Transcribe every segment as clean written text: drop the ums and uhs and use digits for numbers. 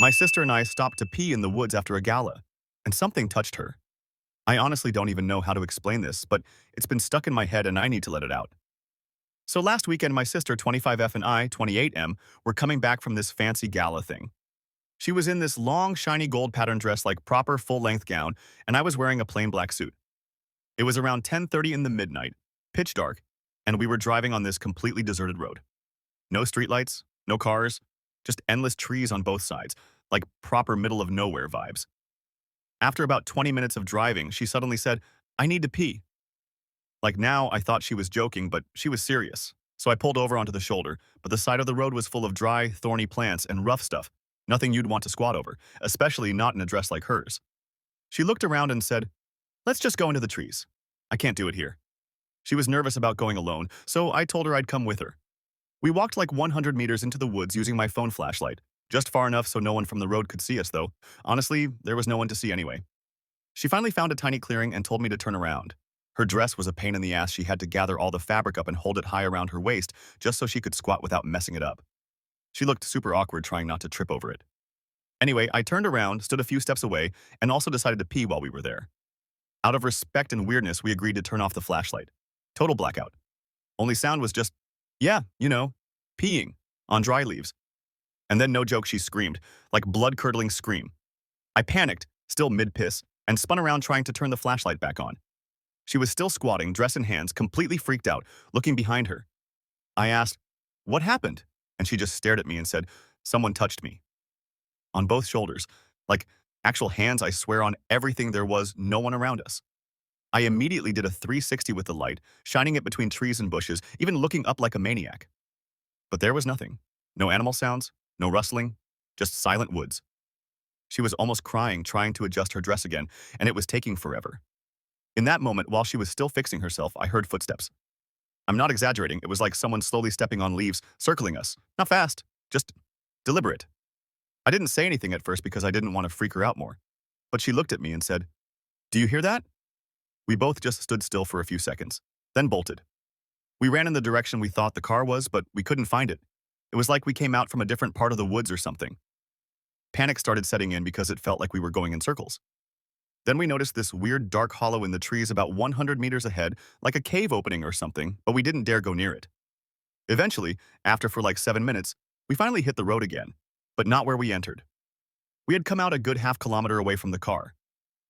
My sister and I stopped to pee in the woods after a gala, and something touched her. I honestly don't even know how to explain this, but it's been stuck in my head and I need to let it out. So last weekend, my sister 25F and I 28M were coming back from this fancy gala thing. She was in this long, shiny gold pattern dress like proper full-length gown, and I was wearing a plain black suit. It was around 10:30 in the midnight, pitch dark, and we were driving on this completely deserted road. No streetlights, no cars, just endless trees on both sides, like proper middle of nowhere vibes. After about 20 minutes of driving, she suddenly said, "I need to pee." Like now, I thought she was joking, but she was serious. So I pulled over onto the shoulder, but the side of the road was full of dry, thorny plants and rough stuff, nothing you'd want to squat over, especially not in a dress like hers. She looked around and said, "Let's just go into the trees. I can't do it here." She was nervous about going alone, so I told her I'd come with her. We walked like 100 meters into the woods using my phone flashlight, just far enough so no one from the road could see us, though. Honestly, there was no one to see anyway. She finally found a tiny clearing and told me to turn around. Her dress was a pain in the ass. She had to gather all the fabric up and hold it high around her waist just so she could squat without messing it up. She looked super awkward trying not to trip over it. Anyway, I turned around, stood a few steps away, and also decided to pee while we were there. Out of respect and weirdness, we agreed to turn off the flashlight. Total blackout. Only sound was just, yeah, peeing on dry leaves. And then, no joke, she screamed, like blood-curdling scream. I panicked, still mid-piss, and spun around trying to turn the flashlight back on. She was still squatting, dress in hands, completely freaked out, looking behind her. I asked, "What happened?" And she just stared at me and said, "Someone touched me." On both shoulders. Like, actual hands, I swear on everything, there was no one around us. I immediately did a 360 with the light, shining it between trees and bushes, even looking up like a maniac. But there was nothing. No animal sounds, no rustling, just silent woods. She was almost crying, trying to adjust her dress again, and it was taking forever. In that moment, while she was still fixing herself, I heard footsteps. I'm not exaggerating, it was like someone slowly stepping on leaves, circling us. Not fast, just deliberate. I didn't say anything at first because I didn't want to freak her out more. But she looked at me and said, "Do you hear that?" We both just stood still for a few seconds, then bolted. We ran in the direction we thought the car was, but we couldn't find it. It was like we came out from a different part of the woods or something. Panic started setting in because it felt like we were going in circles. Then we noticed this weird dark hollow in the trees about 100 meters ahead, like a cave opening or something, but we didn't dare go near it. Eventually, after for like 7 minutes, we finally hit the road again, but not where we entered. We had come out a good half-kilometer away from the car.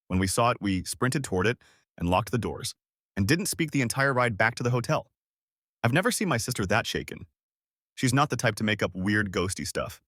When we saw it, we sprinted toward it and locked the doors, and didn't speak the entire ride back to the hotel. I've never seen my sister that shaken. She's not the type to make up weird ghosty stuff.